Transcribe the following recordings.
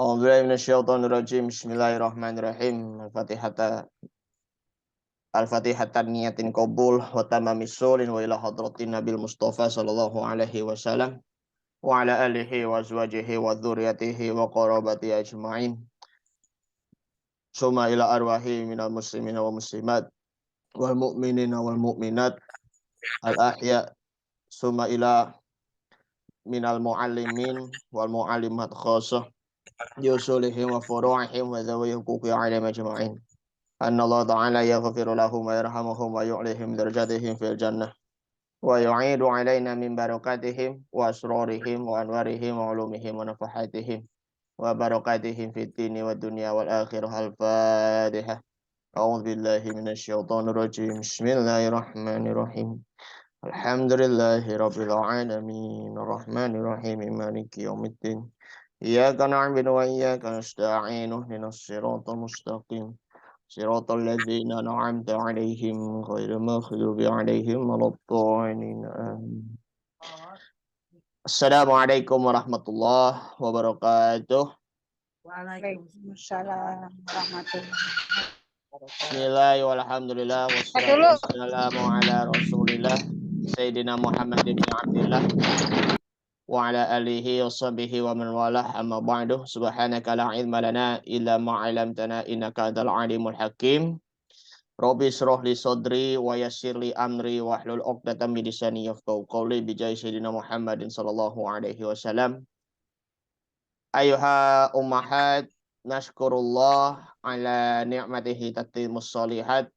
A'udzubillahi minasyaitonirrajim. Bismillahirrahmanirrahim. Al-Fatihatan niyatin qabul wa tamamis sulin wa ila hadratin Nabil Mustafa sallallahu alaihi wasallam wa ala alihi wa azwajihi wa dzurriyyatihi wa qarabati ajma'in. Suma ila arwahi minal muslimina wa muslimat wal mu'minina wal mu'minat al ahya. Suma ila minal muallimin wal muallimat khassah yusulihim wa furu'ihim wa dhawi huquqi 'alaihim ajma'in. Anna Allah Ta'ala yaghfiru lahum wa yarhamuhum wa yu'lihim darajatihim fil jannah wa yu'idu alaina min barakatihim wa asrarihim wa anwarihim wa ulumihim wa nafahatihim wa barakatihim fid dini wa dunya wal akhirah. Al-Fatihah. A'udzu billahi minasy syaithanir rajim. Bismillahirrahmanirrahim. Alhamdulillahi rabbil alamin arrahmanir rahim maliki yaumiddin. Iyyaka na'budu wa iyyaka nasta'in ihdinas siratal mustaqim. Siratal ladzina an'amta 'alaihim ghairil maghdubi 'alaihim waladdallin. Assalamualaikum warahmatullahi wabarakatuh. Waalaikumsalam warahmatullahi wabarakatuh. Bismillah walhamdulillah wassalatu wassalamu ala rasulillah Sayyidina Muhammadin bin Abdillah wa ala alihi wa sahbihi wa man walah, amma ba'du. Subhanaka la ilma lana illa ma 'allamtana innaka antal alimul hakim. Rabbi shrah li sadri wa yassir li amri wahlul 'uqdatam min lisani yafqahu qawli bi jahi sayyidina Muhammadin sallallahu alaihi wasallam. Ayuha ummahat, nashkurullah ala ni'matihi tatimmus shalihat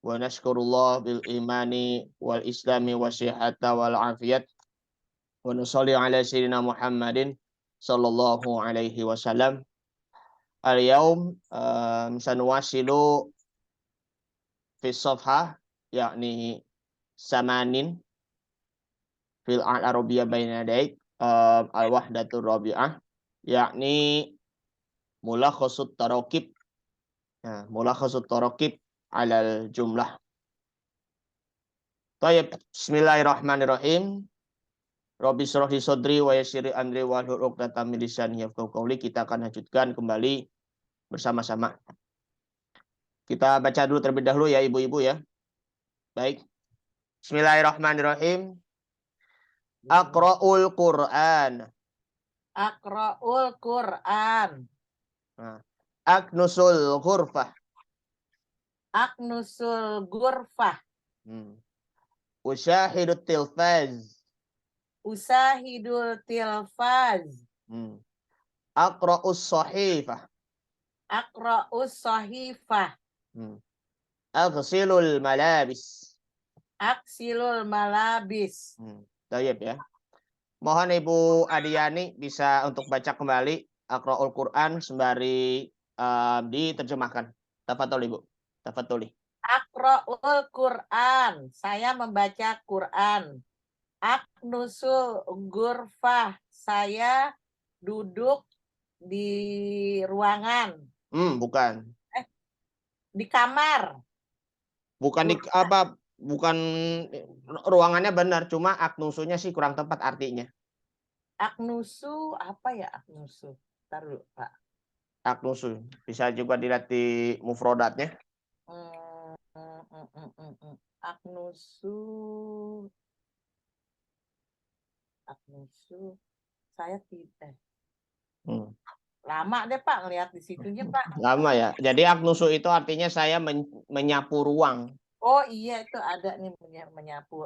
wa nashkurullah bil imani wal islami wa sihhata wal afiyat wa nusalli ala sayyidina Muhammadin sallallahu alaihi wasallam. Al-yaum sanuwasilu fi safhah yakni samanin fil al-arabiyyah baina daik al-wahdatur rabi'ah yakni mulakhasut tarakib. Nah, mulakhasut tarakib alal jumlah. Baik, bismillahirrahmanirrahim. Rabbi shrah li sadri wa yassir li amri wahlul 'uqdatam min lisani yafqahu qawli. Kita akan lanjutkan kembali bersama-sama. Kita baca dulu terlebih dahulu ya ibu-ibu ya. Baik. Bismillahirrahmanirrahim. Aqra'ul Qur'an. Aqra'ul Qur'an. Nah, aknusul ghurfah. Aknusul ghurfah. Usyahidut tilfaz. Usahidul tilfaz. Aqra'us sahifah. Aqra'us sahifah. Aghsilul malabis. Aksilul malabis. Tayyib ya. Mohon Ibu Adiani bisa untuk baca kembali Aqra'ul Quran sembari diterjemahkan. Tafadhol Ibu. Tafadholi. Aqra'ul Quran. Saya membaca Quran. Aknusul ghurfah. Saya duduk di ruangan. Bukan. Di kamar. Bukan di apa? Bukan ruangannya benar, cuma aknusunya sih kurang tepat artinya. Aknusu apa ya aknusu? Ntar dulu, Pak. Aknusu bisa juga dilihat di mufrodatnya. Aknusu. Aknusu. Saya tidak. Lama deh Pak ngelihat di situnya Pak. Lama ya. Jadi aknusu itu artinya saya menyapu ruang. Oh iya itu ada nih menyapu.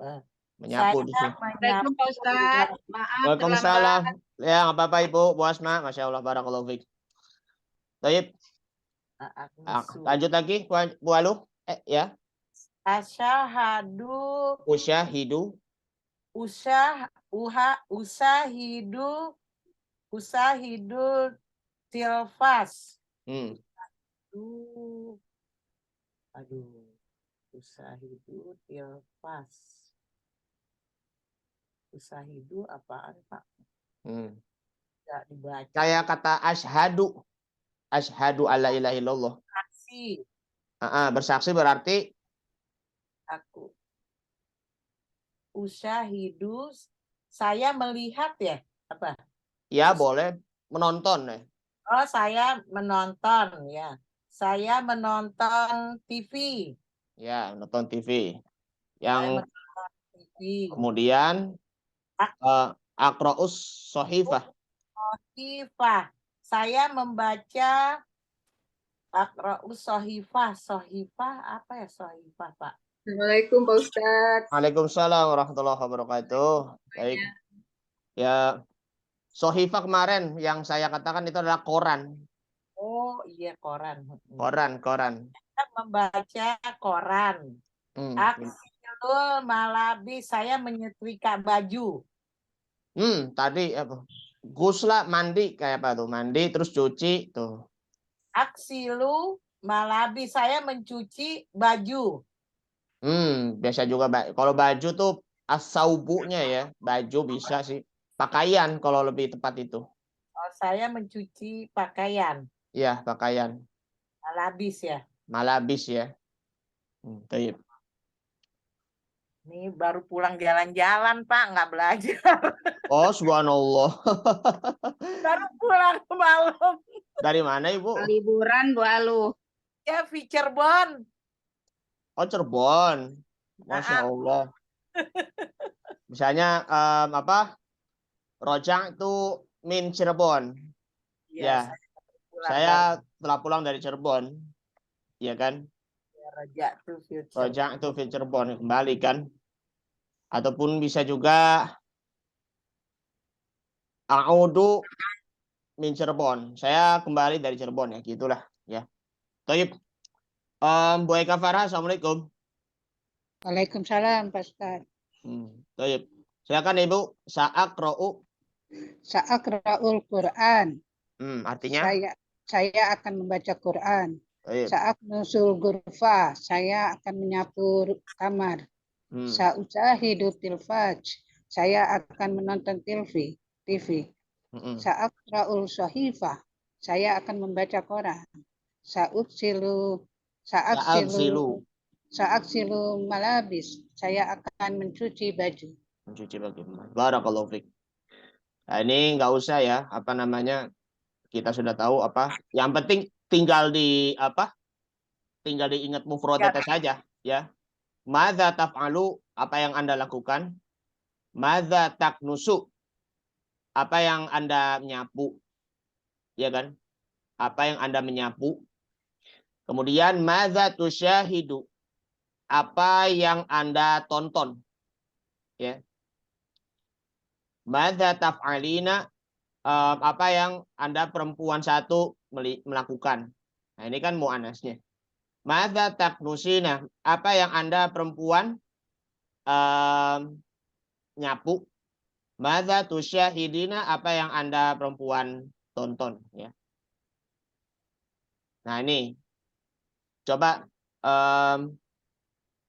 Menyapu di sini. Assalamualaikum Pak Ustaz. Maaf. Waalaikumsalam. Ya nggak apa-apa Ibu, Bu Asma. Masya Allah, barakallahu fiik. Baik. Lanjut lagi Bu Alu. Ya. Asyhadu. Usyahidu. Usahidu tilfas. Aduh. Usahidu tilfas. Usahidu apaan Pak? Tidak dibaca. Kayak kata asyhadu. Asyhadu alla ilaha illallah. Bersaksi. Bersaksi berarti aku. Usyahidu, saya melihat ya apa? Ya boleh. menonton ya. Oh, saya menonton ya. Saya menonton TV. Ya, menonton TV. Saya Yang menonton TV. kemudian aqra'us sohifah. Sohifah. Saya membaca aqra'us sohifah. Sohifah apa ya sohifah, Pak? Assalamualaikum Pak Ustadz. Waalaikumsalam warahmatullahi wabarakatuh. Baik. Ya, sohifah kemarin yang saya katakan itu adalah koran. Oh iya, koran. Koran. Saya membaca koran. Aksilul malabis. Saya menyetrika baju. Tadi apa? Gusla mandi kayak apa tuh? Mandi terus cuci tuh. Aksilu malabis. Saya mencuci baju. Biasa juga kalau baju tuh asaubunya ya. Baju bisa sih. Pakaian kalau lebih tepat itu. Oh, saya mencuci pakaian. Iya, pakaian. Malabis ya. Malabis ya. Taib. Ini baru pulang jalan-jalan, Pak, nggak belajar. Oh, subhanallah. Baru pulang malam. Dari mana, Ibu? Liburan Bu Alu. Ya, Cirebon. Oh, Cirebon. Masya Allah. Misalnya apa? Rojak itu min Cirebon. Ya. Saya telah pulang dari Cirebon. Iya kan? Rojak itu min Cirebon. Kembali kan? Ataupun bisa juga a'udu min Cirebon. Saya kembali dari Cirebon ya, gitulah ya. Taib. Bu Eka Farah, Assalamualaikum. Waalaikumsalam Pak Ustadz. Taib. Silakan Ibu. Sa'aqra'u. Sa'aqra'ul Quran. Artinya? Saya akan membaca Quran. Taib. Sa'aqnusul ghurfa. Saya akan menyapu kamar. Sa'usahidu tilfaj. Saya akan menonton TV. Sa'aqra'ul sohifah. Saya akan membaca Quran. Sa'aksilu malabis. Saya akan mencuci baju. Mencuci baju. Barakallahu fiik. Nah, ini nggak usah ya, apa namanya? Kita sudah tahu apa. Yang penting tinggal diingat mufradatnya saja ya. Madza taf'alu, apa yang Anda lakukan? Madza taknusu, apa yang Anda menyapu? Ya kan? Apa yang Anda menyapu? Kemudian madza tusyahidu, apa yang Anda tonton? Ya. Madza taf'alina, apa yang Anda perempuan satu melakukan. Nah, ini kan mu'anasnya. Madza taknusina, apa yang Anda perempuan nyapu. Madza tusyahidina, apa yang Anda perempuan tonton ya. Nah, ini coba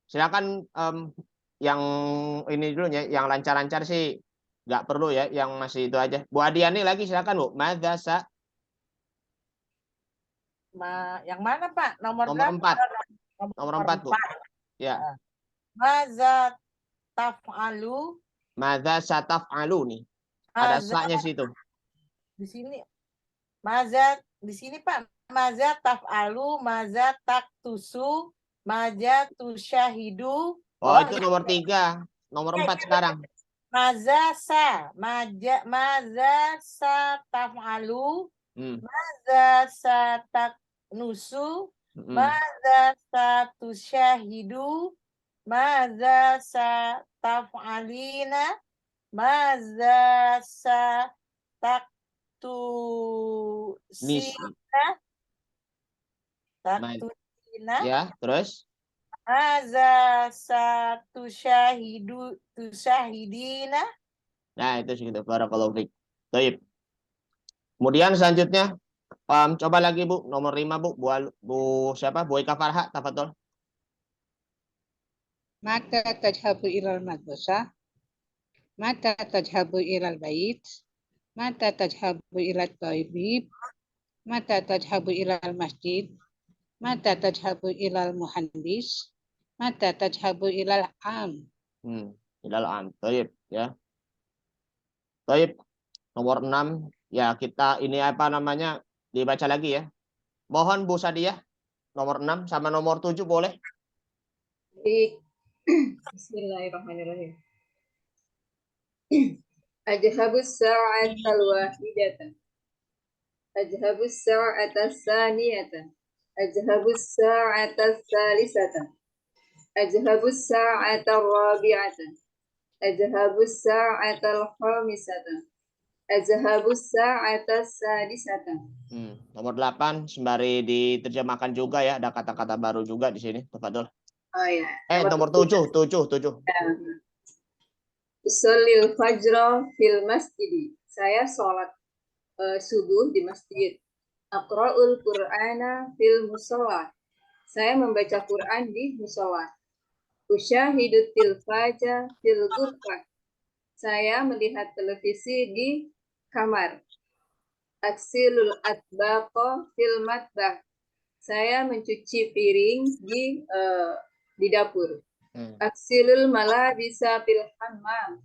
silakan yang ini dulu ya, yang lancar-lancar sih nggak perlu ya, yang masih itu aja. Bu Adiani lagi silakan Bu. Madza yang mana Pak? Nomor 4. Nomor 4 Bu. Ya. Madza taf'alu. Madza sataf'alu nih. Ada sa-nya situ. Di sini madza, di sini Pak. Madza taf'alu, madza taktusu, madza tusyahidu. Oh, itu nomor 3. Nomor 4 sekarang. Madza sa taf'alu, madza sa taknusu, madza sa tusyahidu, madza sa taf'alina, madza sa taktusina. Ya, terus? Madza sa tusyahidina. Nah, itu segitu. Barakallahu fiik. Baik. Kemudian selanjutnya coba lagi Bu, nomor 5 Bu. Bu siapa? Bu Eka Farha, tafadhol. Mata tajhabu ilal madrasah. Mata tajhabu ilal bait. Mata tajhabu ilal taibib. Mata tajhabu ilal masjid. Mata tajhabu ilal muhandis. Mata tajhabu ilal am. Ilal am. Baik, ya. Baik. Nomor 6 Ya, kita ini apa namanya? Dibaca lagi ya. Mohon Bu Sadia, nomor 6 sama nomor 7 boleh? Bismillahirrahmanirrahim. Ajhabus sa'atal wahidata. Ajhabus sa'atas saniyata. Ajhabus sa'atas salisata. Ajhabus sa'atal rabi'ata. Ajhabus sa'atal khamisata. Ajhabus sa'atas sadisata. Nomor 8 sembari diterjemahkan juga ya, ada kata-kata baru juga di sini. Tafadhol. Oh ya. Nomor 7. Usolil fajra fil masjid. Saya sholat subuh di masjid. Aqra'ul Qur'ana fil musalla. Saya membaca Quran di musalla. Usyahidu tilfaja fil ghurfah. Saya melihat televisi di kamar. Aksilul atbaqa fil matbah. Saya mencuci piring di dapur. Aksilul malabisa fil hammam.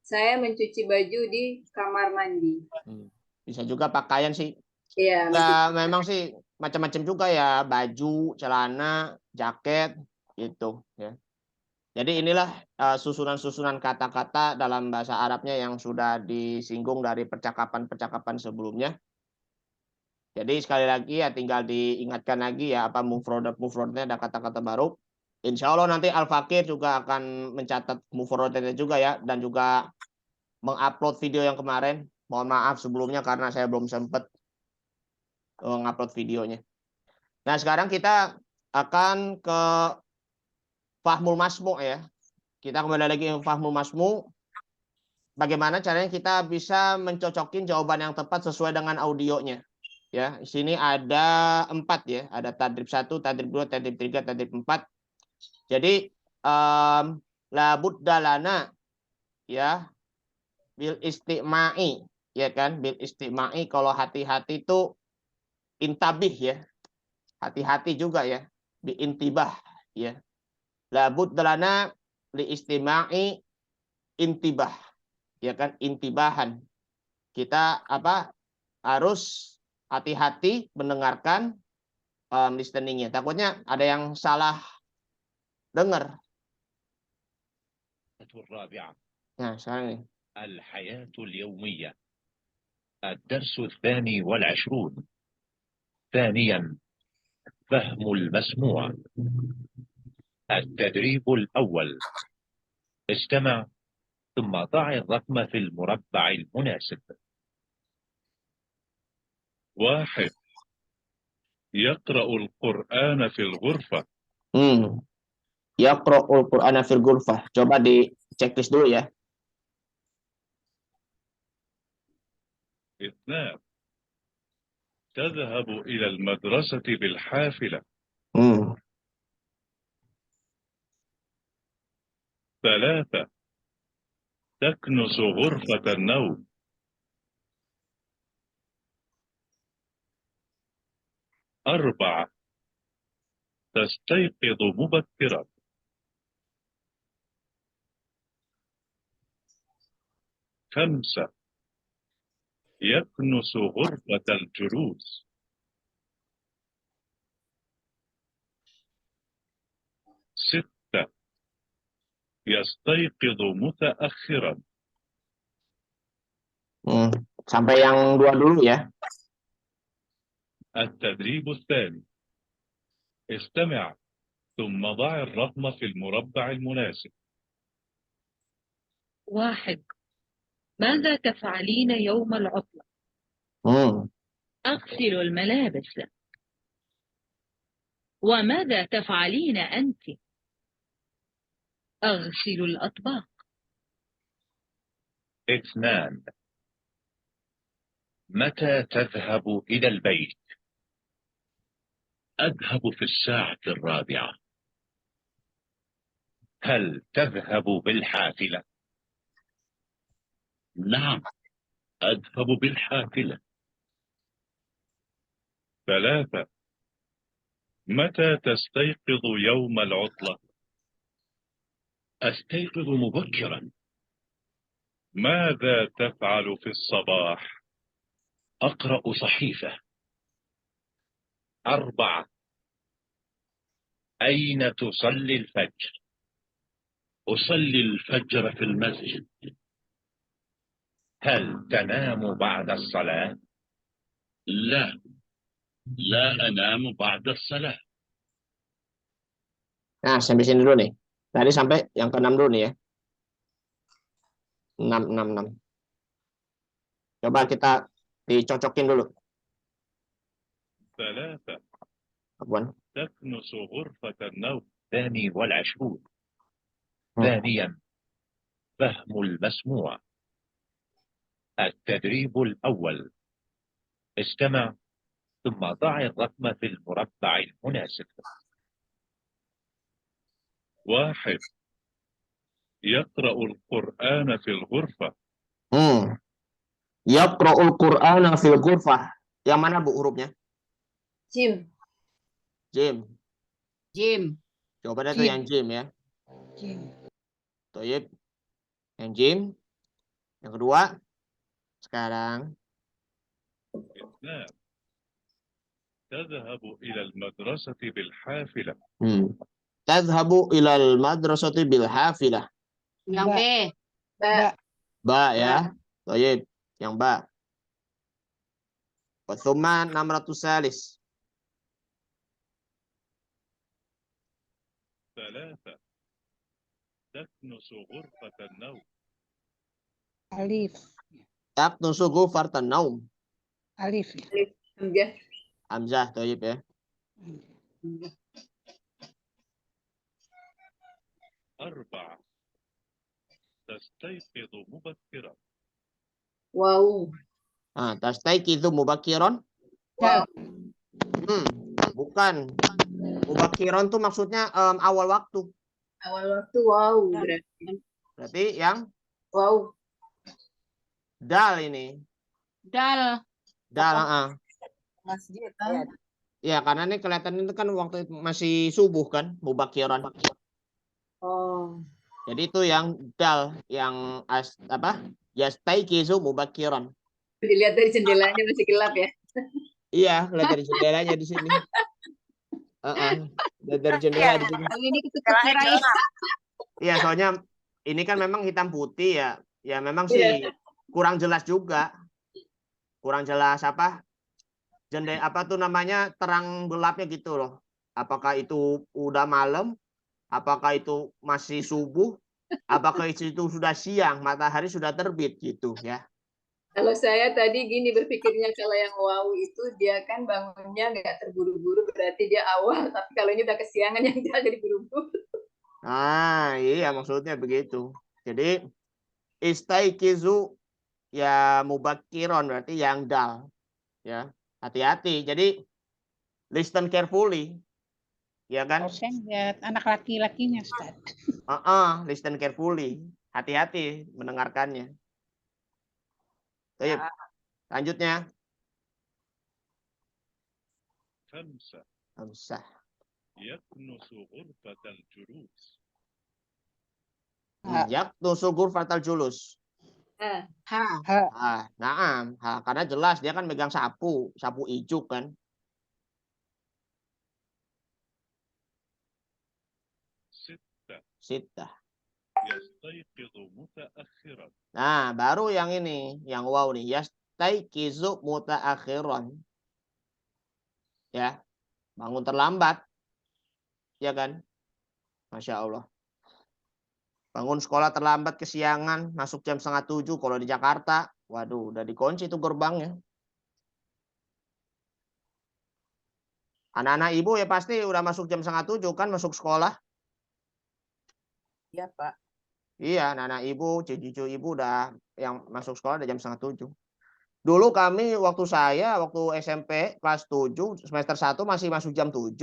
Saya mencuci baju di kamar mandi. Bisa juga pakaian sih. Iya. Ya, memang sih macam-macam juga ya, baju, celana, jaket gitu ya. Jadi inilah susunan-susunan kata-kata dalam bahasa Arabnya yang sudah disinggung dari percakapan-percakapan sebelumnya. Jadi sekali lagi ya tinggal diingatkan lagi ya apa mufradat-mufradatnya, ada kata-kata baru. Insya Allah nanti Al-Fakir juga akan mencatat mufradatnya juga ya, dan juga mengupload video yang kemarin. Mohon maaf sebelumnya karena saya belum sempat mengupload videonya. Nah sekarang kita akan ke Fahmul Masmu' ya. Kita kembali lagi ke Fahmul Masmu'. Bagaimana caranya kita bisa mencocokin jawaban yang tepat sesuai dengan audionya. Ya, di sini ada 4 ya. Ada tadrib 1, tadrib 2, tadrib 3, tadrib 4. Jadi la budda lana ya bil istima'i ya kan, bil istima'i kalau hati-hati itu intabih ya. Hati-hati juga ya, bi intibah ya. La budda lana li istima'i intibah. Ya kan, intibahan. Kita harus hati-hati mendengarkan listeningnya. Takutnya ada yang salah dengar. Nah, sekarang ini. الحياة اليومية. الدرس 22. ثانيا فهم المسموع. التدريب الأول. استمع ثم ضع الرقم في المربع المناسب. 1. يقرأ القرآن في الغرفة. Yaqra'ul Qur'ana fil ghurfah. Coba di checklist dulu ya. 2. تذهب إلى المدرسة بالحافلة. 3. تكنس غرفة النوم. 4. تستيقظ مبكرا. 5. يكنس غرفة الجلوس. 6. يستيقظ متأخرا. Sampai yang 2 dulu ya. التدريب الثاني. استمع ثم ضع الرقم في المربع المناسب. 1. ماذا تفعلين يوم العطلة؟ أغسل الملابس. وماذا تفعلين أنت؟ أغسل الأطباق. 2. متى تذهب إلى البيت؟ أذهب في الساعة 4. هل تذهب بالحافلة؟ نعم، أذهب بالحافلة. 3. متى تستيقظ يوم العطلة؟ أستيقظ مبكرا. ماذا تفعل في الصباح؟ أقرأ صحيفة. 4. أين تصلي الفجر؟ أصلي الفجر في المسجد. هل تنام بعد الصلاة؟ لا، لا أنام بعد الصلاة. Nah, sampai sini dulu nih. Tadi sampai yang ke-6 dulu nih ya. 6. Coba kita dicocokin dulu. 3. Apaan? تكنس غرفة النوم. 22. Hmm. ثانيا فهم المسموع. التدريب الأول. استمع ثم ضع الرقم في المربع المناسب. 1. يقرأ القرآن في الغرفة. Yaqra'ul Qur'ana fil ghurfah. Yang mana Bu hurufnya? Jim. Jim. Jim. Jawabannya tuh Jim. yang jim ya. Jim. Toyib. Yang jim. Yang kedua. Sekarang. 2. تذهب إلى المدرسة بالحافلة. Tadhhabu ilal madrasati bil hafilah. Yang B. Ba. Ba ya. Toyib. Yang ba. Wathumma 600 salis. 3. تكنس غرفة النوم. Alif. Taknusu ghurfatan naum. Alif. Hamzah. Hamzah. Toyib ya. 4. تستيقظ مبكرا. Wow. Tastaiqidhu mubakiron. Dal. Bukan. Mubakiron tuh maksudnya awal waktu. Awal waktu wow berarti. Berarti yang Wow. dal ini. Dal. Dal. Masjid. Ya, karena ini kelihatan itu kan waktu itu masih subuh kan, mubakiron. Oh. Jadi itu yang dal, yang yastaiqizu mubakiron. Dilihat dari jendelanya masih gelap ya. Iya, lihat dari jendelanya di sini. Lihat dari jendela di sini. Ini ketutup tirai. Iya, soalnya ini kan memang hitam putih ya. Ya memang sih kurang jelas juga. Kurang jelas jendela tuh namanya, terang gelapnya gitu loh. Apakah itu udah malam? Apakah itu masih subuh? Apakah itu sudah siang? Matahari sudah terbit gitu ya. Kalau saya tadi gini berpikirnya, kalau yang wow itu dia kan bangunnya nggak terburu-buru, berarti dia awal. Tapi kalau ini udah kesiangan yang dia jadi buru-buru. Iya maksudnya begitu. Jadi istaiqizu ya mubakiron berarti yang dal. Ya, hati-hati. Jadi listen carefully. Ya kan? Dosen lihat anak laki-lakinya, Ustaz. Listen carefully. Hati-hati mendengarkannya. Baik. Lanjutnya. 5. يكنس غرفة الجلوس. Yaknusu ghurfatal julus. Ha. Naam. Karena jelas dia kan megang sapu ijuk kan. 6. يستيقظ متأخرا. Nah, baru yang ini, yang wow nih, yastaiqizu mutaakhiran. Ya, bangun terlambat. Ya kan? Masya Allah. Bangun sekolah terlambat, kesiangan, masuk jam 6:30 kalau di Jakarta. Waduh, udah dikunci tuh gerbangnya. Anak-anak ibu ya pasti udah masuk jam 6:30 kan, masuk sekolah. Iya, Pak. Iya, anak-anak ibu, cucu ibu udah yang masuk sekolah udah jam 6:30. Dulu kami waktu SMP kelas 7 semester 1 masih masuk jam 7.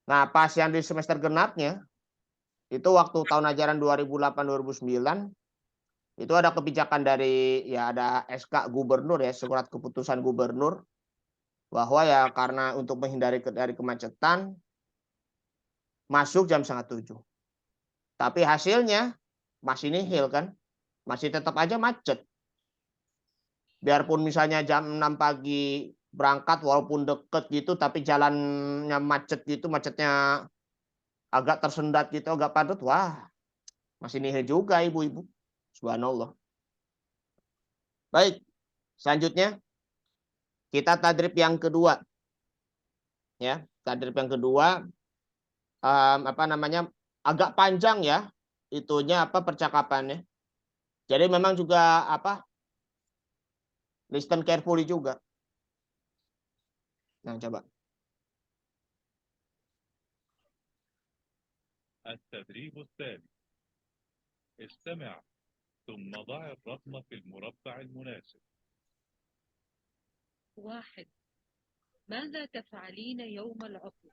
Nah, pas yang di semester genapnya itu waktu tahun ajaran 2008-2009 itu ada kebijakan dari ada SK gubernur ya, surat keputusan gubernur bahwa ya karena untuk menghindari dari kemacetan masuk jam 6:30. Tapi hasilnya masih nihil kan? Masih tetap aja macet. Biarpun misalnya jam 6 pagi berangkat walaupun deket gitu tapi jalannya macet gitu, macetnya agak tersendat gitu, agak padat, wah masih nihil juga ibu-ibu. Subhanallah. Baik, selanjutnya kita tadrib yang kedua. Ya, tadrib yang kedua apa namanya? Agak panjang ya. Itunya apa percakapannya. Jadi memang juga apa? Listen carefully juga. Nah, coba. التدريب الثاني استمع ثم ضع الرقم في المربع المناسب. 1. ماذا تفعلين يوم العطلة؟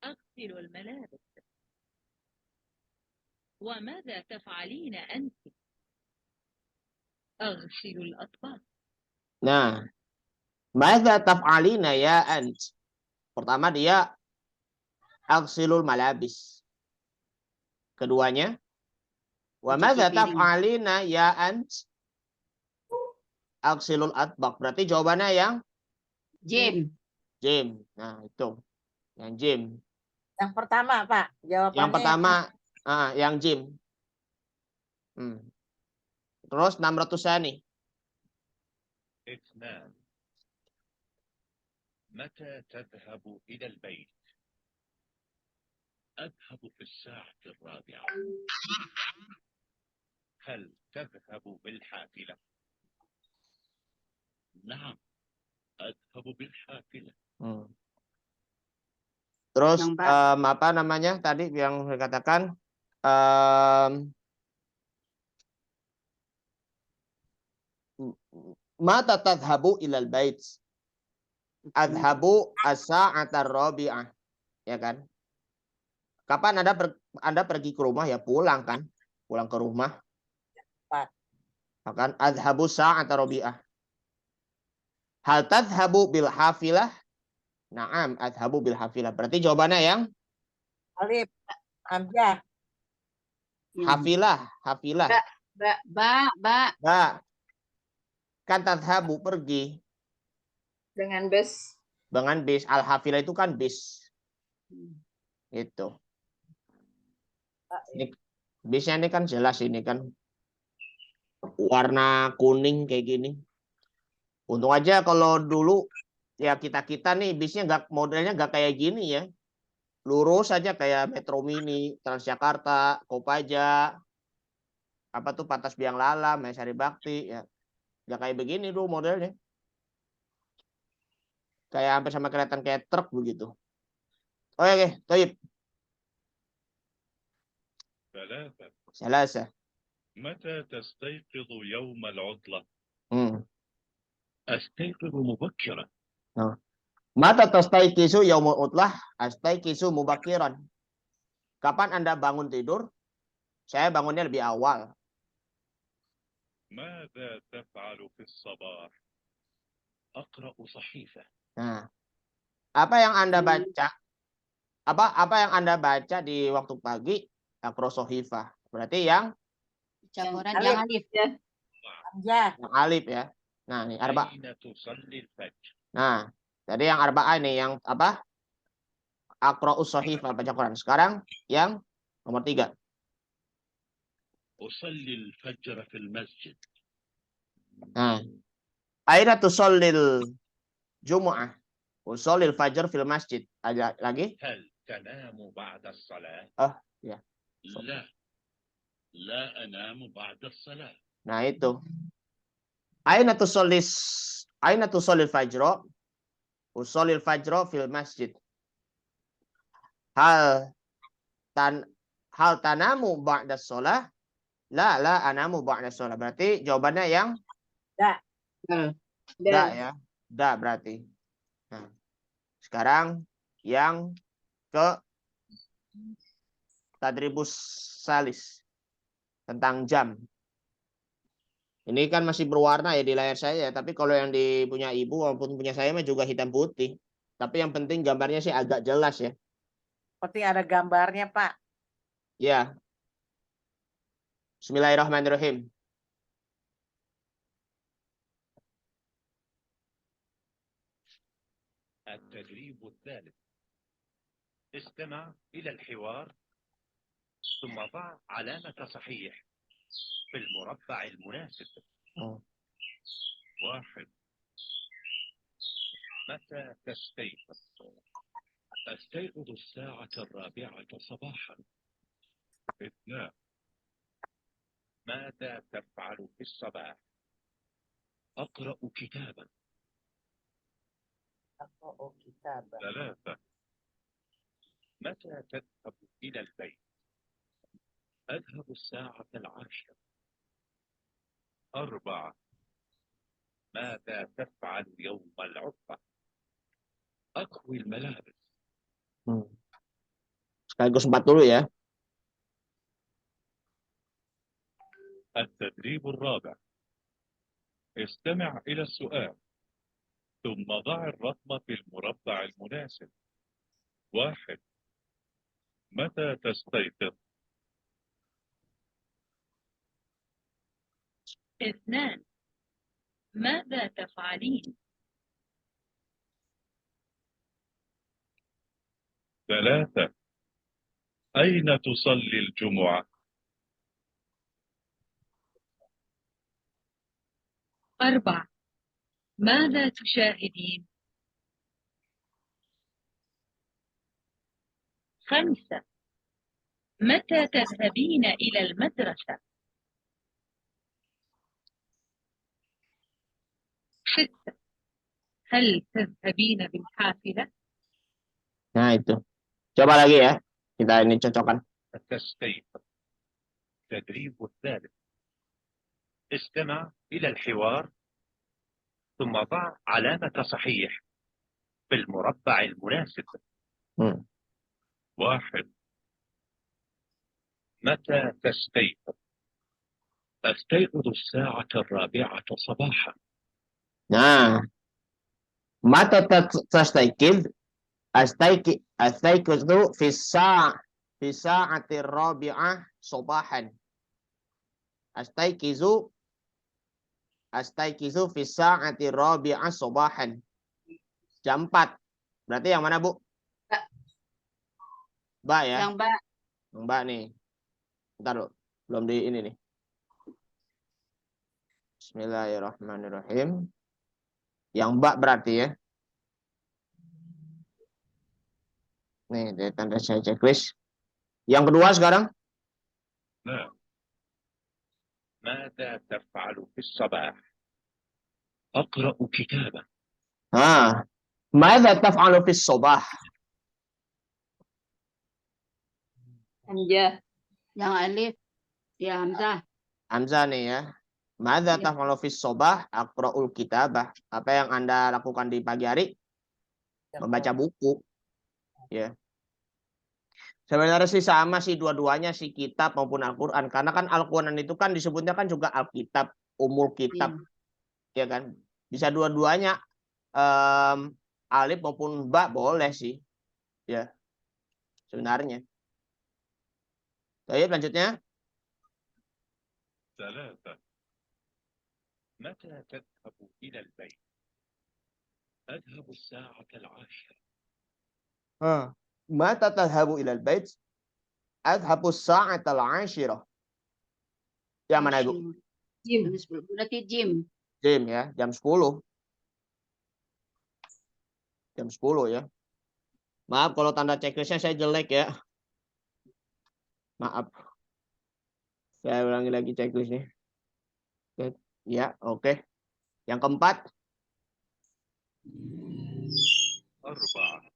أغسل الملابس. وماذا تفعلين أنت؟ أغسل الأطباق. Nah, madza taf'alina ya ant? Pertama dia aghsilul malabis. Keduanya wa madza taf'alina ya ant? Aghsilul atbaq. Berarti jawabannya yang Jim. Jim. Nah, itu. Yang Jim. Yang pertama, Pak. Jawabannya Yang pertama yang Jim. Terus 600 nih. 2. متى تذهب إلى البيت؟ أذهب في الساعة 4. هل تذهب بالحافلة؟ نعم أذهب بالحافلة. Terus Yang Pak. apa namanya tadi yang saya katakan mata tadhabu ilal bait. Adhabu as-sa'ata ar-rabi'ah. Ya kan? Kapan Anda pergi ke rumah ya pulang kan? Pulang ke rumah. Pak. Akan adhabu sa'ata ar-rabi'ah. Hal tadhabu bil hafilah? Naam, adhabu bil hafilah. Berarti jawabannya yang Alif. Hamzah. hafilah, hafilah. Ba. Nah, kan tadhabu pergi Dengan bus. dengan bis. Al-hafilah itu kan bis. Itu. Ini, bisnya ini kan jelas ini kan warna kuning kayak gini. Untung aja kalau dulu ya kita nih bisnya modelnya nggak kayak gini ya. Lurus aja kayak Metro Mini, Transjakarta, Kopaja, apa tuh Pantas Biang Lala, Maesari Bakti ya. Nggak kayak begini dulu modelnya. Kayak hampir sama kelihatan kayak truk begitu. Oke, Toib. 3. Selasa. متى تستيقظ يوم العطلة؟ Hmm. أستيقظ مبكرا. Mata tastaiqizu yaumul utlah, astaiqizu mubakiran. Kapan Anda bangun tidur? Saya bangunnya lebih awal. ماذا تفعل في الصباح؟ أقرأ صحيفة. Nah, apa yang Anda baca? Apa yang Anda baca di waktu pagi? Akrosohifah. Berarti yang Campuran Alif. yang alif. Hamzah. yang alif ya. Nah, ini arba. أين تصلي الفجر؟ Nah, tadi yang arba'ah ini yang apa? Aqra'us sohifah baca Quran. Sekarang yang nomor 3. أصلي الفجر في المسجد. Nah, aina tusallil Jumu'ah. Usallil fajr fil masjid. Ada lagi? هل تنام بعد الصلاة؟ Ya. لا لا أنام بعد الصلاة. Nah, itu. Aina tusallil fajr? Usallil fajr fil masjid. Hal tanamu ba'da shalah? La anamu ba'da shalah. Berarti jawabannya yang da ya. Da berarti. Nah, sekarang yang ke tadribus salis tentang jam. Ini kan masih berwarna ya di layar saya, tapi kalau yang di punya ibu maupun punya saya mah juga hitam putih. Tapi yang penting gambarnya sih agak jelas ya. Seperti ada gambarnya, Pak. Ya. Bismillahirrahmanirrahim. التدريب الثالث استمع إلى الحوار ثم ضع علامة صحيح في المربع المناسب. 1. متى تستيقظ؟ أستيقظ الساعة 4 صباحا. 2. ماذا تفعل في الصباح؟ أقرأ كتابا. أقرأ كتابا. 3. متى تذهب إلى البيت؟ أذهب الساعة 10. 4. ماذا تفعل يوم العطلة؟ أكوي الملابس. Sekaligus 4 dulu ya. التدريب الرابع استمع إلى السؤال ثم ضع الرقم في المربع المناسب. 1. متى تستيقظ؟ 2. ماذا تفعلين؟ 3. أين تصلي الجمعة؟ 4. ماذا تشاهدين؟ 5. متى تذهبين إلى المدرسة؟ 6. هل تذهبين بالحافلة؟ Nah, itu. Coba lagi ya. Kita ini cocokkan. تستيقظ. التدريب الثالث استمع إلى الحوار ثم ضع علامة صحيح في المربع المناسب. 1. متى تستيقظ؟ أستيقظ الساعة 4 صباحا. Nah, mata tastaikid astaikid itu fi sa'ati rabi'ah subahan. Astaikizu fi sa'ati rabi'ah subahan. Jam 4. Berarti yang mana, Bu? Mbak ya? Yang Mbak. Mbak nih. Bentar loh. Belum di ini nih. Bismillahirrahmanirrahim. Yang Mbak berarti ya. Nih, dari tanda saya checklist. Yang kedua sekarang. نعم. ماذا تفعل في الصباح؟ أقرأ كتابا. ماذا تفعل في الصباح؟ Hamzah. Yang alif. Ya Hamzah. Hamzah nih ya. Madza Ya. taf'alu fis sabah? Aqra'ul kitabah. Apa yang Anda lakukan di pagi hari? Membaca buku. Ya. Sebenarnya sih sama sih dua-duanya sih kitab maupun Al-Qur'an, karena kan Al-Qur'an itu kan disebutnya kan juga Alkitab, umul kitab. Ya kan? Bisa dua-duanya alif maupun ba boleh sih. Ya. Sebenarnya. Baik, lanjutnya. 3. متى تذهب إلى البيت؟ أذهب الساعة 10. Mata tadhabu ilal bait? Adhabu sa'atal 10. Yang mana, Ibu? Jim. Berarti Jim. Jam ya, jam 10. Jam 10 ya. Maaf kalau tanda checklistnya saya jelek ya. Maaf. Saya ulangi lagi checklistnya. Ya, oke. Yang keempat. 4.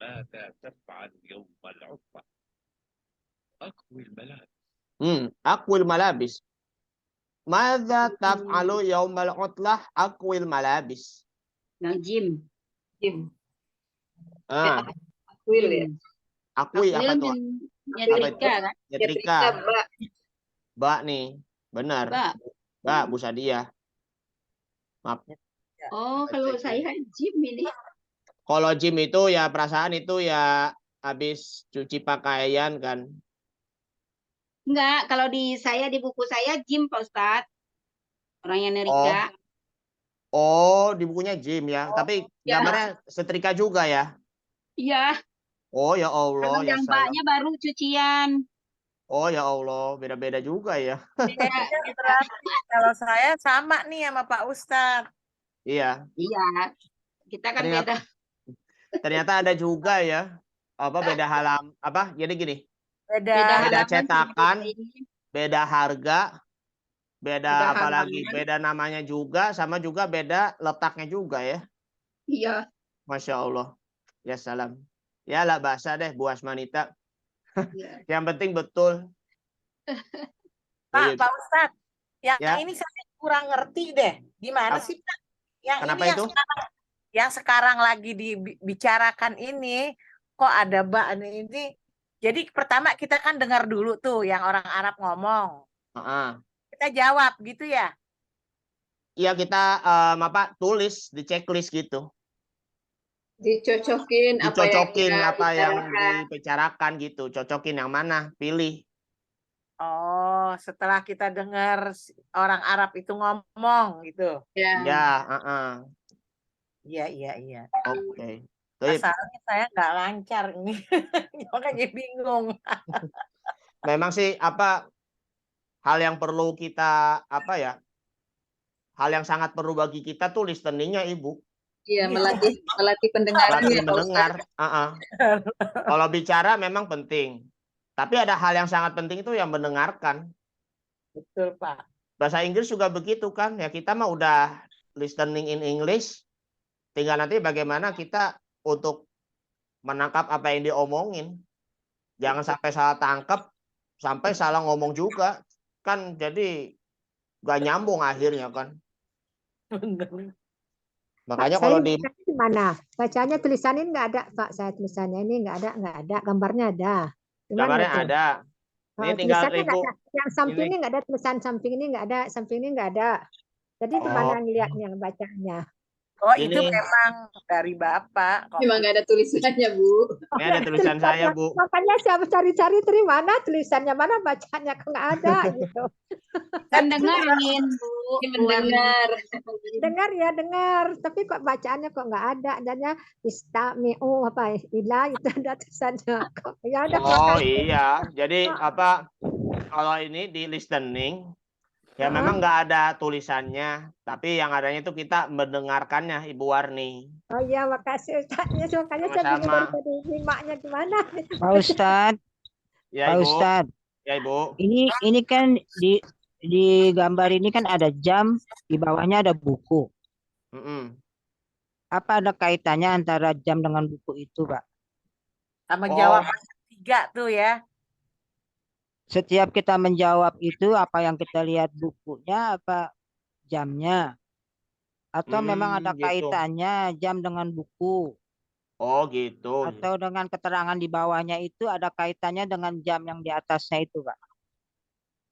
ماذا تفعل يوم العطلة؟ أكوي الملابس. Akwil malabis. Madza taf'alu yaumal utlah? Akwil malabis. Yang Jim. Jim. Will ya. Akui apa tuh? Nyetrika kan? Nyetrika. Mbak. Mbak nih. Benar. Mbak Bu Sadia. Maaf. Oh, kalau saya Jim ini. Kalau Jim itu ya perasaan itu ya habis cuci pakaian kan. Enggak, kalau di buku saya Jim Pak Ustadz. Orang yang nerika. Oh, di bukunya gym ya. Tapi Ya. gambarnya setrika juga ya. Iya, Oh ya Allah, kalau ya yang salam. mbaknya baru cucian. Oh ya Allah, beda-beda juga ya. Bedanya berarti kalau saya sama nih sama Pak Ustadz. Iya, Iya, kita kan ternyata beda. ternyata ada juga ya. Apa beda apa? Jadi gini, Beda Beda beda halaman, cetakan, beda ini, beda harga, beda beda apa lagi? halaman. Beda namanya juga, sama juga beda letaknya juga ya. Iya, Masya Allah. Ya salam. Ya lah bahasa deh Bu Asmanita. iya. Yang penting betul. Pak Ustadz, yang Ya. ini saya kurang ngerti deh. Gimana Ap- sih Pak? Yang Kenapa ini itu? yang sekarang lagi dibicarakan ini, kok ada Mbak ini? Jadi pertama kita kan dengar dulu tuh yang orang Arab ngomong. Heeh. Kita jawab gitu ya. Iya kita apa tulis di checklist gitu. Dicocokin Dicocokin apa yang dibicarakan. dibicarakan gitu. Cocokin yang mana? Pilih. Oh, setelah kita dengar orang Arab itu ngomong gitu. Ya. Ya, heeh. Iya. Oke. Baik. Masalahnya saya nggak lancar ini. Makanya bingung. Memang sih apa hal yang perlu kita apa ya? Hal yang sangat perlu bagi kita tuh listeningnya Ibu. Iya, melatih pendengaran Latih ya Pak mendengar. Ustadz. Kalau bicara memang penting. Tapi ada hal yang sangat penting itu yang mendengarkan. Betul, Pak. Bahasa Inggris juga begitu kan. Ya kita mah udah listening in English. Tinggal nanti bagaimana kita untuk menangkap apa yang diomongin. Jangan sampai salah tangkap, sampai salah ngomong juga. Kan jadi gak nyambung akhirnya kan. Benar. Makanya Pak, kalau saya di bacanya gimana? Bacanya tulisan ini nggak ada, Pak. Saya tulisannya ini nggak ada. Gambarnya ada. Gimana gambarnya itu? ada. Ini Oh, tinggal tulisannya nggak Ibu. ada. Yang samping Ini. ini nggak ada, tulisan samping ini nggak ada, samping ini nggak ada. Jadi Oh. gimana ngelihatnya, bacanya? Oh, Ini. itu memang dari Bapak. Memang nggak ada tulisannya, Bu. Ini ada tulisan saya, Bu. Makanya saya cari-cari dari mana tulisannya, mana bacanya, kok nggak ada gitu. Kan dengerin, Bu. Ini mendengar. Dengar, tapi kok bacaannya kok nggak ada. Adanya istami'u apa ila itu ada tulisannya. Kok ya udah Oh iya, jadi apa kalau ini di listening ya memang nggak ada tulisannya, tapi yang adanya itu kita mendengarkannya, Ibu Warni. Oh iya, makasih Ustaznya. Makanya saya bingung Sama-sama. dari tadi nyimaknya gimana. Pak Ustadz, Ya Pak Ibu. Ustadz, Ya Ibu. ini kan di gambar ini kan ada jam, di bawahnya ada buku. Mm-mm. Apa ada kaitannya antara jam dengan buku itu, Pak? Sama Oh. jawaban ketiga tuh ya. Setiap kita menjawab itu, apa yang kita lihat bukunya, apa jamnya? Atau memang ada gitu. kaitannya jam dengan buku? Oh gitu. Atau dengan keterangan di bawahnya itu ada kaitannya dengan jam yang di atasnya itu, Pak?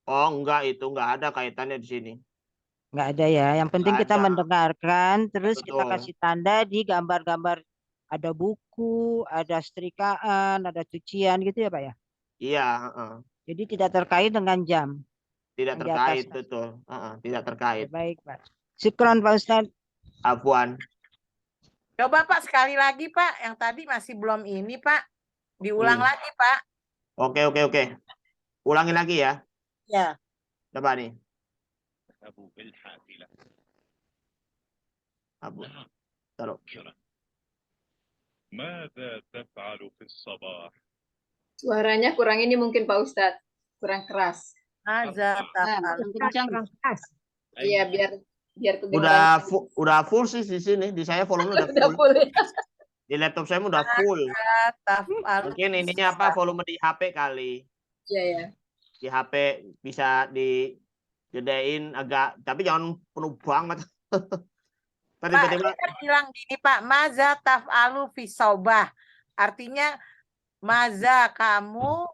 Oh enggak, itu enggak ada kaitannya di sini. Nggak ada ya. Yang penting Nggak kita ada. mendengarkan, terus kita Betul. kasih tanda di gambar-gambar. Ada buku, ada setrikaan, ada cucian gitu ya, Pak ya? Iya, heeh. Jadi tidak terkait dengan jam. Tidak Yang di terkait, atasnya. betul. Heeh, tidak terkait. Baik, Pak. Syukron, Pak Ustadz. Afwan. Coba Pak sekali lagi Pak, yang tadi masih belum ini Pak. Diulang lagi Pak. Oke. Ulangi lagi ya. Ya. Coba nih. اذهبوا بالحافلة. Abu. نعم Taruh. كرة. ماذا تفعل في الصباح؟ Suaranya kurang ini mungkin Pak Ustadz. Kurang keras. Azza tafal. Kencang. Kurang keras. Iya, biar kedengaran. Udah full sih di sini. Di saya volume udah Udah full. full ya. Di laptop saya udah full. Tafal. Mungkin ininya apa volume di HP kali. Iya, ya. Di HP bisa digedein agak, tapi jangan penuh banget. Tadi Pak, tiba-tiba kita bilang gini Pak, maza taf'alu fi saubah. Artinya maza kamu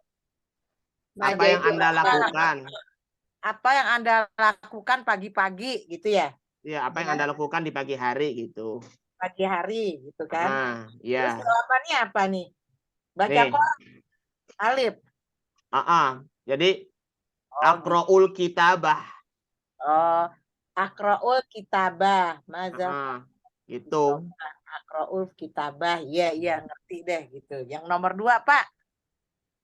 apa yang Anda lakukan? apa yang Anda lakukan pagi-pagi gitu ya? Iya, apa yang Anda lakukan di pagi hari gitu. Pagi hari gitu kan. Nah, Terus iya. jawabannya apa nih? Baca Nih. Quran. Alif. Jadi aqra'ul kitabah. Oh, Akra'ul kitabah. Maza Gitu. akra'ul kitabah. Iya, ngerti deh gitu. Yang nomor 2, Pak.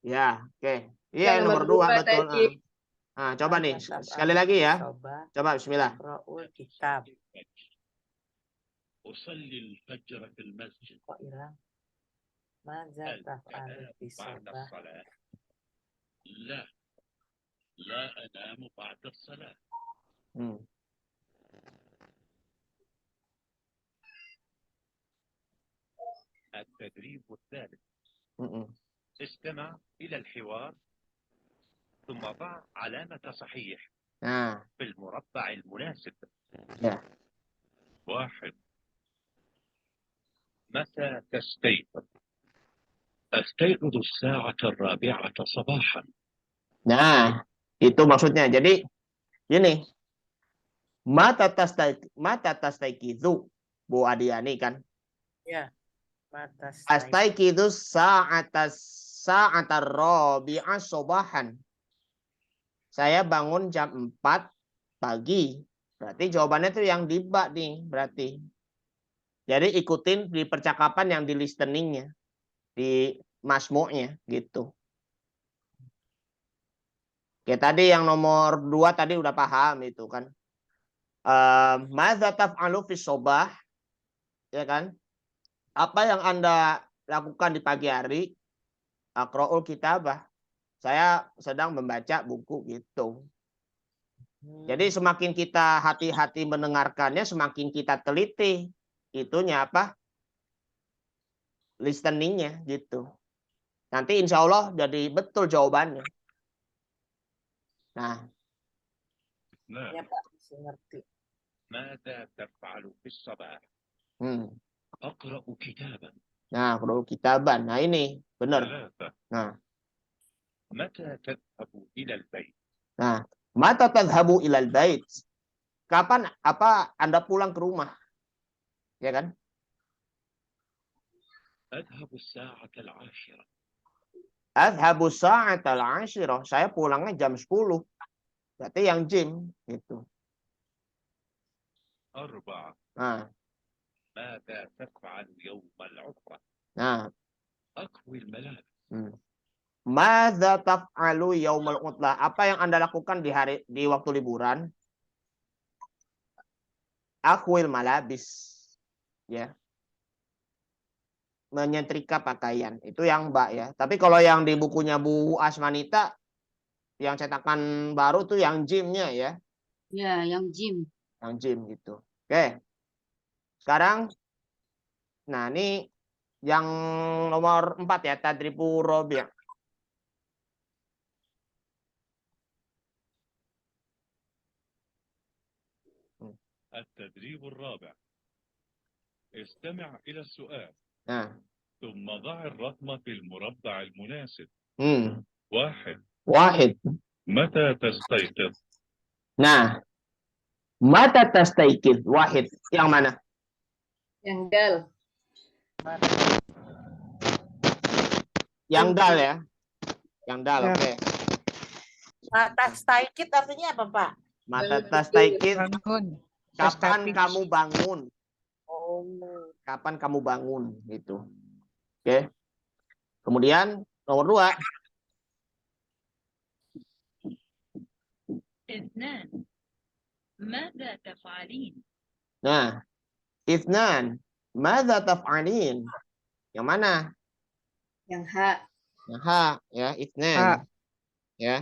Ya, oke. Iya, Yang yang nomor nomor 2 2 betul. tadi. Coba nih Maza sekali lagi ya. taf'alu Coba bismillah. Akra'ul kitab. أصلي الفجر في المسجد. Kok hilang? Maza هل taf'alu أنام fi بعد sabah. الصلاة؟ لا، لا أنام بعد الصلاة. Hmm. التدريب الثالث: Mm-mm. استمع إلى الحوار ثم ضع علامة صحيح Nah, في المربع المناسب. ya. 1. متى تستيقظ؟ أستيقظ الساعة 4 صباحا. Nah, itu maksudnya. Jadi gini, mata tastaikizu Bu Adiani kan. Ya. Mata Astaikizu sa'atar rabi'ah sobahan. Saya bangun jam 4 pagi. Berarti jawabannya itu yang di bak nih, berarti. Jadi ikutin di percakapan yang di listeningnya, di masmuknya gitu. Oke, tadi yang nomor 2 tadi udah paham itu kan. Madza taf'alu fi sobah, ya kan? Apa yang Anda lakukan di pagi hari? Aqra'ul kitabah. Saya sedang membaca buku gitu. Jadi semakin kita hati-hati mendengarkannya, semakin kita teliti itunya apa? Listeningnya gitu. Nanti insya Allah jadi betul jawabannya. Nah, نعم. Ya, Pak, bisa ngerti. ماذا تفعل في الصباح؟ أقرأ كتابا. Nah, Aqra'ul kitaban. Nah, ini benar. 3. Nah, متى تذهب إلى البيت؟ nah, mata tadhabu ilal bait. Kapan Anda pulang ke rumah? Ya kan? أذهب الساعة 10. Adhabu sa'atal 'ashirah. Saya pulangnya jam 10. Berarti yang jim gitu. 4. Nah, ماذا تفعل يوم العطلة؟ nah. أكوي الملابس. Madza taf'alu yaumal utlah? Apa yang Anda lakukan di waktu liburan? Akhwil malabis. Ya. Menyetrika pakaian. Itu yang Mbak ya. Tapi kalau yang di bukunya Bu Asmanita yang cetakan baru tuh yang gymnya ya. Ya, yang gym. Yang gym gitu. Oke. Sekarang nah ini yang nomor 4 ya, tadribu robi'. التدريب الرابع: استمع إلى السؤال Nah. ثم ضع الرقم في المربع المناسب. 1. Wahid. متى تستيقظ؟ Nah. Mata tastaikid. Wahid. Yang mana? Yang dal. Yang dal ya. Yang dal, Ya. oke. Mata staikit artinya apa, Pak? Mata tastaikid. Bangun. Kapan Tastaiqid. kamu bangun? Oh. Kapan kamu bangun gitu. Oke. Kemudian nomor 2. اثنان ماذا تفعلين؟ Nah, Ithnan. Madza taf'alin? Yang mana? Yang H. Yang H ya, Ithnan. Ha. Ya.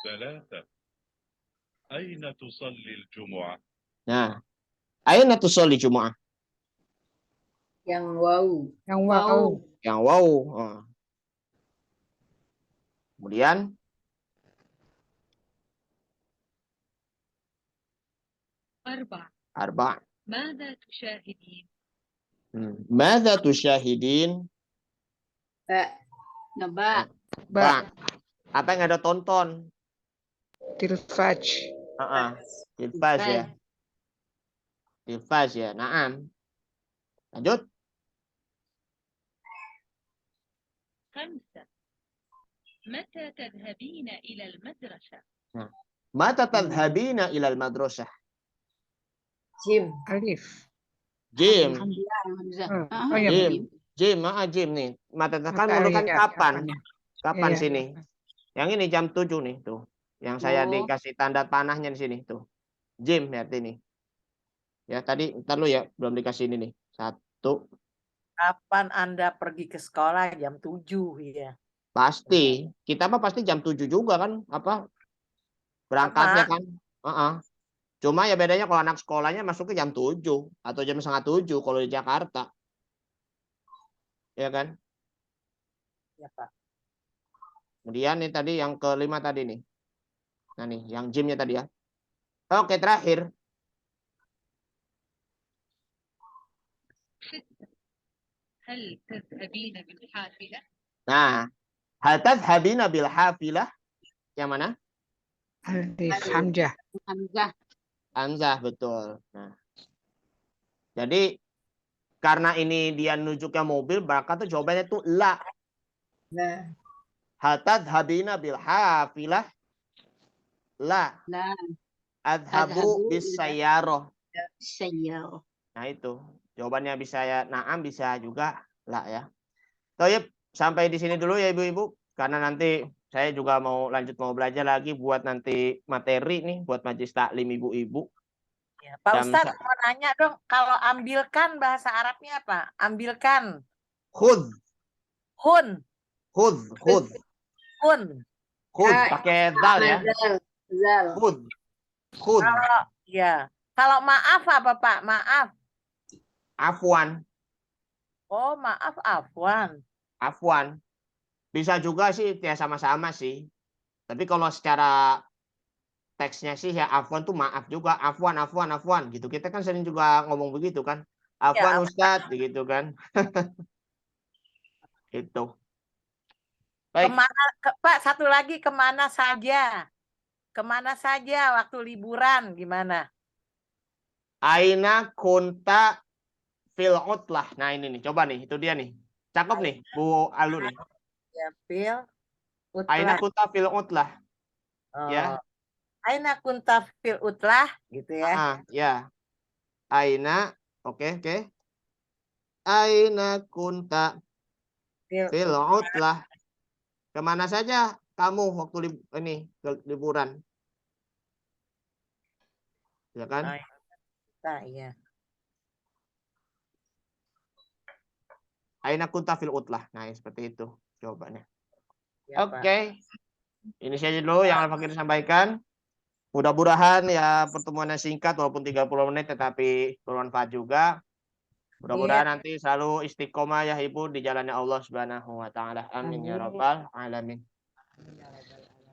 ثلاثة. أين تصلي الجمعة؟ Nah, aina tusolli Jumu'ah? Yang waw. Yang wow. Yang wow. Kemudian أربعة arba'. ماذا تشاهدين؟ Madza tusyahidin? Ba. Neba. Ba. Apa yang ada tonton? Tilfaj. Tilfaz ya. Tilfaz ya. Naam. Lanjut. 5 متى تذهبين إلى المدرسة؟ Mata tadhabina ilal madrasah. Jim. Alif. Jim. Alhamdulillah, Hamzah. Oh ya, Jim. Jim, Jim nih. Mata kan Mata menunjukkan lihat kapan. apanya. Kapan Iya. sini. Yang ini jam 7 nih tuh. Yang saya Oh. dikasih tanda panahnya di sini tuh. Jim lihat ini. Ya tadi ntar lu ya belum dikasih ini nih. 1. Kapan Anda pergi ke sekolah? Jam 7 ya. Pasti. Kita mah pasti jam 7 juga kan apa? Berangkatnya Sama. kan. Cuma ya bedanya kalau anak sekolahnya masuknya jam 7 atau jam setengah 7 kalau di Jakarta. Ya kan? Ya, Pak. Kemudian nih tadi yang kelima tadi nih. Nah nih, yang gymnya tadi ya. Oke, terakhir. هل تذهبين بالحافلة؟ Nah, hal tadhhabina bil hafilah? Yang mana? Alif Hamzah. Hamzah. Hamzah, betul. Nah. Jadi karena ini dia nunjuknya mobil, maka tuh jawabannya tuh la. Nah. Hal tadhhabina bil hafilah? La. La. Adhabu bis sayyarah. Sayyarah. Nah itu. Jawabannya bisa ya na'am, bisa juga la ya. Toyib, sampai di sini dulu ya ibu-ibu. Karena nanti saya juga mau belajar lagi buat nanti materi nih buat majelis taklim ibu-ibu. Ya, Pak Ustadz mau nanya dong, kalau ambilkan bahasa Arabnya apa? Ambilkan. Khudh. Hun. Khudh. Hun. Khudh pakai dal ya. Zal. Khudh. Kalau ya, kalau maaf apa Pak? Maaf. Afwan. Oh, maaf afwan. Afwan. Bisa juga sih ya sama-sama sih. Tapi kalau secara teksnya sih ya afwan tuh maaf juga. Afwan gitu. Kita kan sering juga ngomong begitu kan. Afwan ya, Ustadz gitu kan. Itu. Baik. Kemana, Pak, satu lagi kemana saja? Kemana saja waktu liburan gimana? Aina kunta fil utlah. Nah ini nih, coba nih, itu dia nih. Cakep nih, Bu Alu nih. Ya, fil utlah. Aina kunta fil utlah. Oh. Ya. Aina kunta fil utlah gitu ya. Ya. Aina, oke. Aina kunta fil utlah. Kemana saja kamu waktu liburan? Ya kan? Iya. Aina kunta fil utlah. Nah, seperti itu jawabannya. Ya, Oke. Ini saja dulu yang Al-Fakir sampaikan. Mudah-mudahan ya pertemuannya singkat walaupun 30 menit tetapi bermanfaat juga. Mudah-mudahan nanti selalu istiqomah ya Ibu di jalannya Allah Subhanahu wa taala. Amin ya rabbal alamin.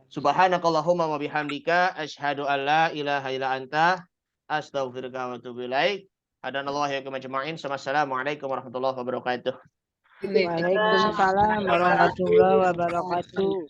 Subhanakallahumma wa bihamdika asyhadu an la ilaha illa anta astaghfiruka wa atubu ilaik. Hadanallahu wa majma'in. Assalamualaikum warahmatullahi wabarakatuh. Waalaikumsalam warahmatullahi wabarakatuh.